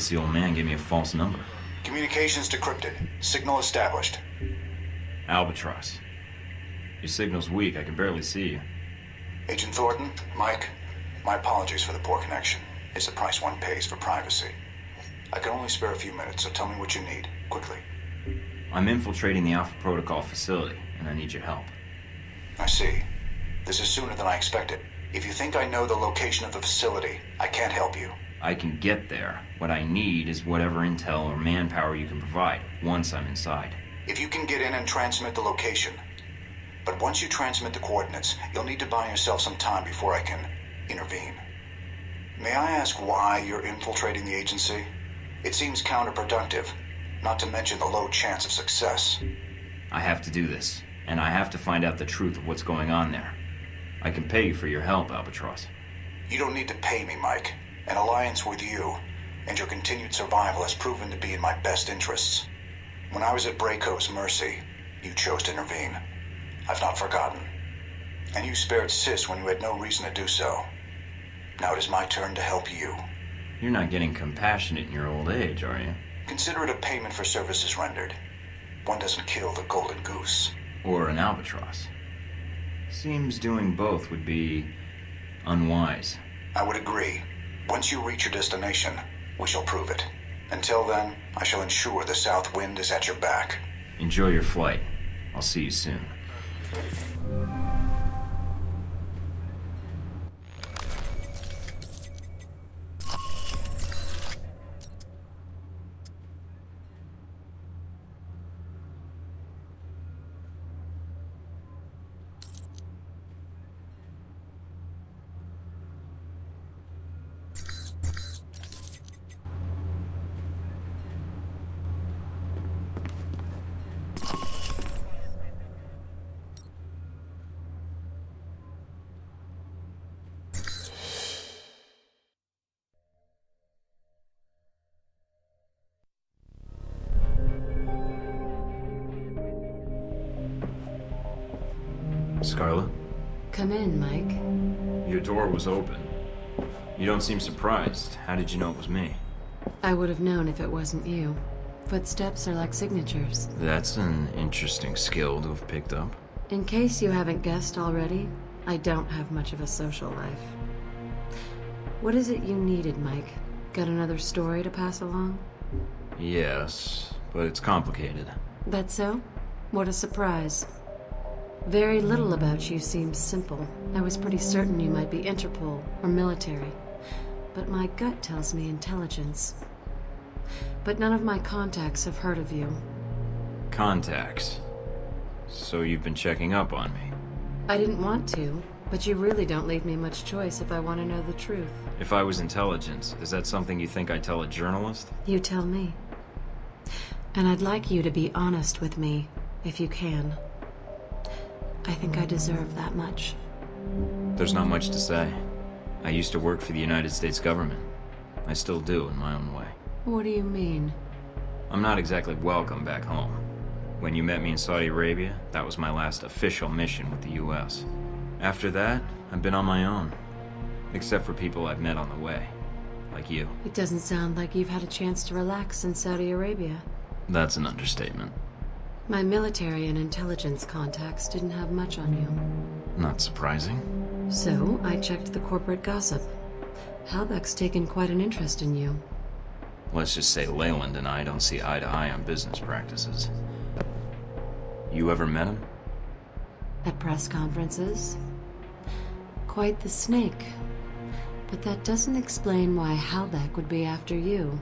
guess the old man gave me a false number. Communications decrypted. Signal established. Albatross. Your signal's weak, I can barely see you. Agent Thornton, Mike, my apologies for the poor connection. It's the price one pays for privacy. I can only spare a few minutes, so tell me what you need, quickly. I'm infiltrating the Alpha Protocol facility, and I need your help. I see. This is sooner than I expected. If you think I know the location of the facility, I can't help you. I can get there. What I need is whatever intel or manpower you can provide, once I'm inside. If you can get in and transmit the location. But once you transmit the coordinates, you'll need to buy yourself some time before I can intervene. May I ask why you're infiltrating the agency? It seems counterproductive, not to mention the low chance of success. I have to do this, and I have to find out the truth of what's going on there. I can pay you for your help, Albatross. You don't need to pay me, Mike. An alliance with you and your continued survival has proven to be in my best interests. When I was at Braco's mercy, you chose to intervene. I've not forgotten. And you spared Sis when you had no reason to do so. Now it is my turn to help you. You're not getting compassionate in your old age, are you? Consider it a payment for services rendered. One doesn't kill the golden goose. Or an albatross. Seems doing both would be unwise. I would agree. Once you reach your destination, we shall prove it. Until then, I shall ensure the south wind is at your back. Enjoy your flight. I'll see you soon. Scarlet? Come in, Mike. Your door was open. You don't seem surprised. How did you know it was me? I would have known if it wasn't you. Footsteps are like signatures. That's an interesting skill to have picked up. In case you haven't guessed already, I don't have much of a social life. What is it you needed, Mike? Got another story to pass along? Yes, but it's complicated. That's so? What a surprise. Very little about you seems simple. I was pretty certain you might be Interpol or military. But my gut tells me intelligence. But none of my contacts have heard of you. Contacts? So you've been checking up on me? I didn't want to, but you really don't leave me much choice if I want to know the truth. If I was intelligence, is that something you think I'd tell a journalist? You tell me. And I'd like you to be honest with me, if you can. I think I deserve that much. There's not much to say. I used to work for the United States government. I still do, in my own way. What do you mean? I'm not exactly welcome back home. When you met me in Saudi Arabia, that was my last official mission with the US. After that, I've been on my own. Except for people I've met on the way. Like you. It doesn't sound like you've had a chance to relax in Saudi Arabia. That's an understatement. My military and intelligence contacts didn't have much on you. Not surprising. So, I checked the corporate gossip. Halbeck's taken quite an interest in you. Let's just say Leyland and I don't see eye to eye on business practices. You ever met him? At press conferences? Quite the snake. But that doesn't explain why Halbeck would be after you.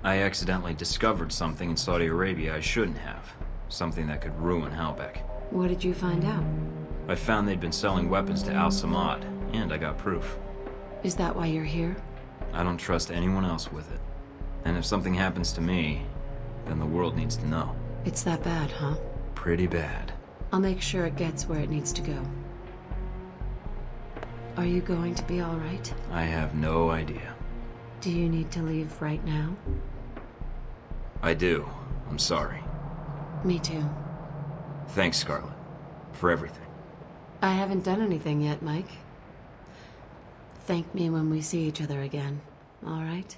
I accidentally discovered something in Saudi Arabia I shouldn't have. Something that could ruin Halbeck. What did you find out? I found they'd been selling weapons to Al Samad, and I got proof. Is that why you're here? I don't trust anyone else with it. And if something happens to me, then the world needs to know. It's that bad, huh? Pretty bad. I'll make sure it gets where it needs to go. Are you going to be all right? I have no idea. Do you need to leave right now? I do. I'm sorry. Me too. Thanks, Scarlet. For everything. I haven't done anything yet, Mike. Thank me when we see each other again, all right?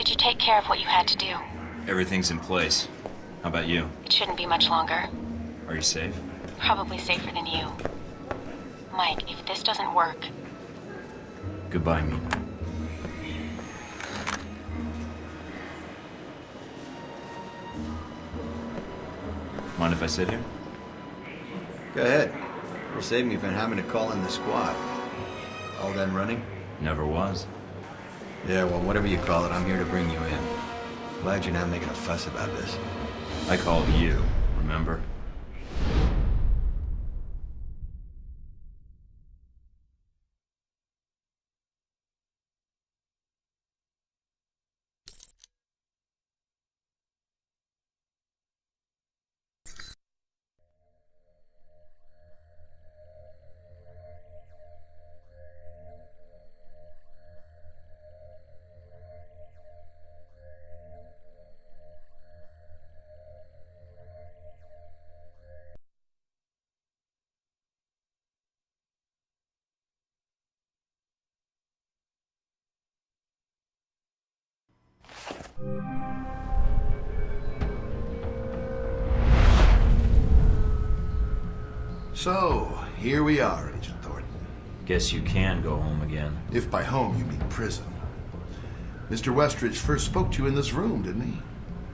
Did you take care of what you had to do? Everything's in place. How about you? It shouldn't be much longer. Are you safe? Probably safer than you. Mike, if this doesn't work... Goodbye, Mina. Mind if I sit here? Go ahead. It'll save me from having to call in the squad. All done running? Never was. Yeah, well, whatever you call it, I'm here to bring you in. Glad you're not making a fuss about this. I called you, remember? So, here we are, Agent Thornton. Guess you can go home again. If by home you mean prison. Mr. Westridge first spoke to you in this room, didn't he?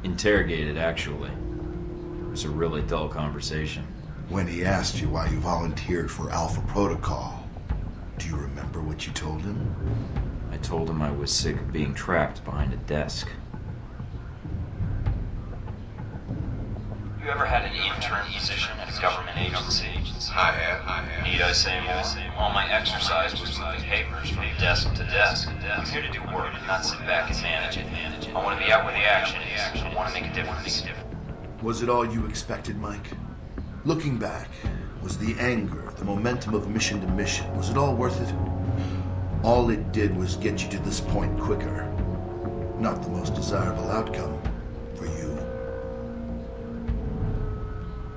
Interrogated, actually. It was a really dull conversation. When he asked you why you volunteered for Alpha Protocol, do you remember what you told him? I told him I was sick of being trapped behind a desk. You ever had an intern position at a government agency? I have. Need I say more? All my exercise was moving papers from desk to desk. I'm here to do work, not sit back and manage it. I want to be out where the action is. I want to make a difference. Was it all you expected, Mike? Looking back, was the anger, the momentum of mission to mission, was it all worth it? All it did was get you to this point quicker. Not the most desirable outcome for you.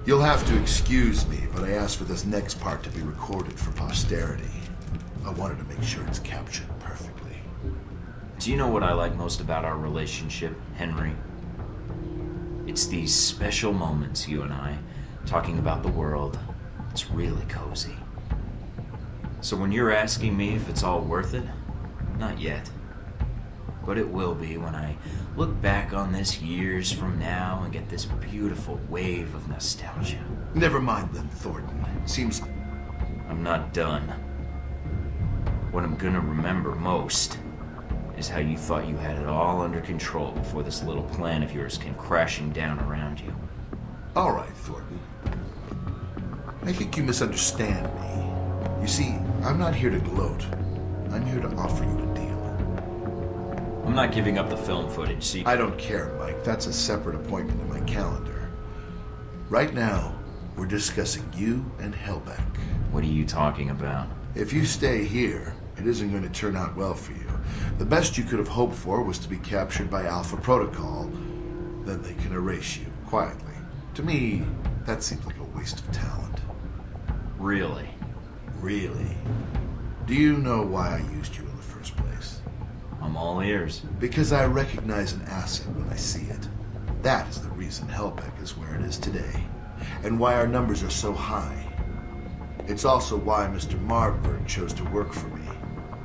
You'll have to excuse me, but I asked for this next part to be recorded for posterity. I wanted to make sure it's captured perfectly. Do you know what I like most about our relationship, Henry? It's these special moments, you and I, talking about the world. It's really cozy. So when you're asking me if it's all worth it, not yet. But it will be when I look back on this years from now and get this beautiful wave of nostalgia. Never mind then, Thornton. Seems... I'm not done. What I'm gonna remember most is how you thought you had it all under control before this little plan of yours came crashing down around you. All right, Thornton. I think you misunderstand me. You see, I'm not here to gloat. I'm here to offer you a deal. I'm not giving up the film footage, see? I don't care, Mike. That's a separate appointment in my calendar. Right now, we're discussing you and Hellbeck. What are you talking about? If you stay here, it isn't going to turn out well for you. The best you could have hoped for was to be captured by Alpha Protocol. Then they can erase you, quietly. To me, that seems like a waste of talent. Really? Really? Do you know why I used you in the first place? I'm all ears. Because I recognize an asset when I see it. That is the reason Hellbeck is where it is today, and why our numbers are so high. It's also why Mr. Marburg chose to work for me.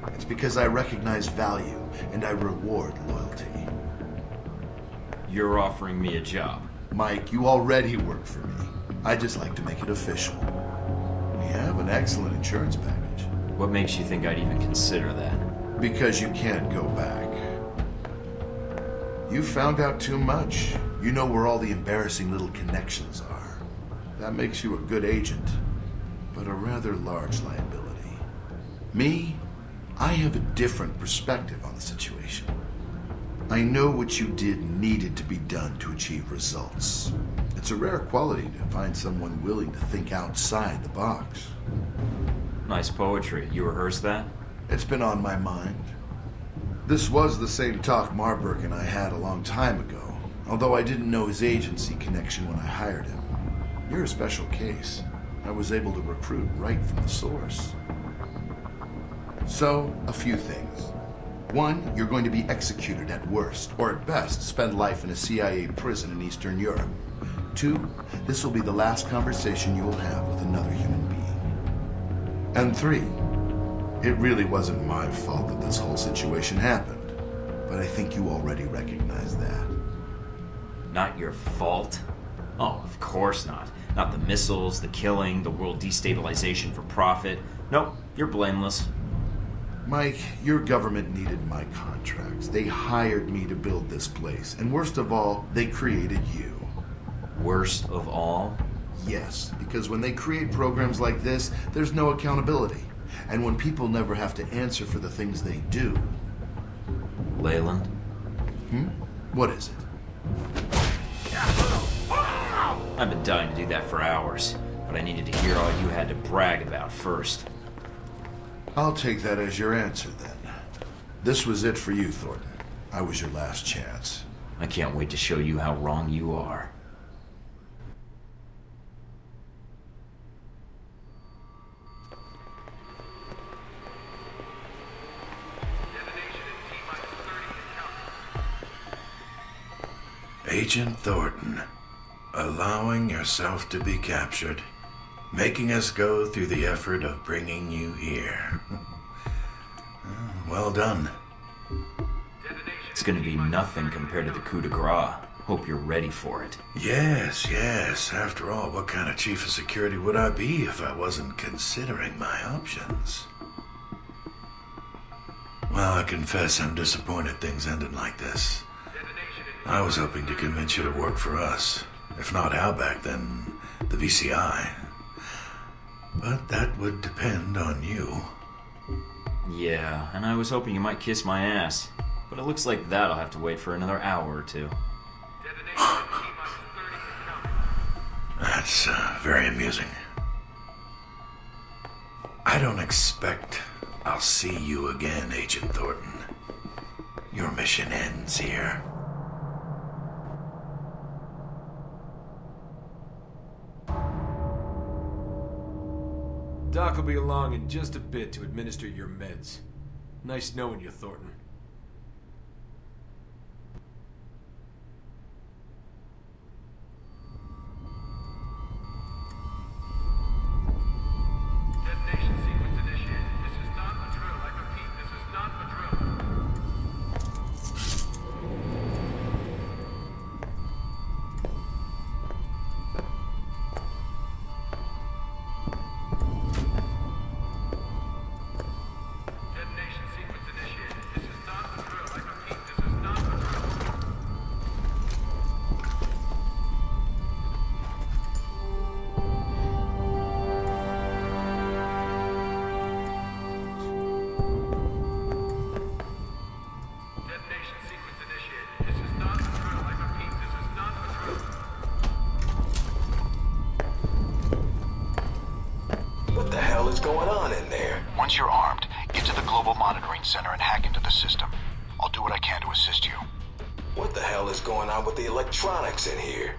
It's because I recognize value, and I reward loyalty. You're offering me a job. Mike, you already work for me. I just like to make it official. We have an excellent insurance package. What makes you think I'd even consider that? Because you can't go back. You found out too much. You know where all the embarrassing little connections are. That makes you a good agent, but a rather large liability. Me, I have a different perspective on the situation. I know what you did needed to be done to achieve results. It's a rare quality to find someone willing to think outside the box. Nice poetry. You rehearsed that? It's been on my mind. This was the same talk Marburg and I had a long time ago, although I didn't know his agency connection when I hired him. You're a special case. I was able to recruit right from the source. So, a few things. One, you're going to be executed at worst, or at best, spend life in a CIA prison in Eastern Europe. Two, this will be the last conversation you will have with another human being. And three, it really wasn't my fault that this whole situation happened, but I think you already recognize that. Not your fault? Oh, of course not. Not the missiles, the killing, the world destabilization for profit. Nope, you're blameless. Mike, your government needed my contracts. They hired me to build this place. And worst of all, they created you. Worst of all? Yes, because when they create programs like this, there's no accountability. And when people never have to answer for the things they do. Leyland? What is it? I've been dying to do that for hours, but I needed to hear all you had to brag about first. I'll take that as your answer, then. This was it for you, Thornton. I was your last chance. I can't wait to show you how wrong you are. Agent Thornton, allowing yourself to be captured, making us go through the effort of bringing you here. Well done. It's gonna be nothing compared to the coup de grace. Hope you're ready for it. Yes, yes. After all, what kind of chief of security would I be if I wasn't considering my options? Well, I confess I'm disappointed things ended like this. I was hoping to convince you to work for us. If not Outback, then the VCI. But that would depend on you. Yeah, and I was hoping you might kiss my ass. But it looks like that'll have to wait for another hour or two. That's very amusing. I don't expect I'll see you again, Agent Thornton. Your mission ends here. Doc will be along in just a bit to administer your meds. Nice knowing you, Thornton. Detonation sequence initiated. This is not a drill. I repeat, this is not a drill. Detonation sequence initiated. This is not a drill. I repeat, this is not a drill. Detonation sequence initiated. This is not a drill. I repeat, this is not a drill. What the hell is going on in there? Once you're armed, get to the Global Monitoring Center and hack into the system. I'll do what I can to assist you. What the hell is going on with the electronics in here?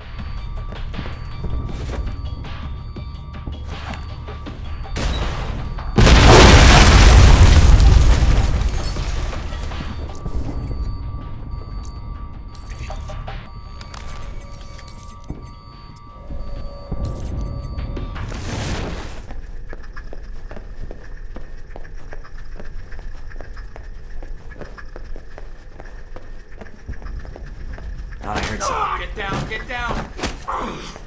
Thought I heard some. Get down, get down!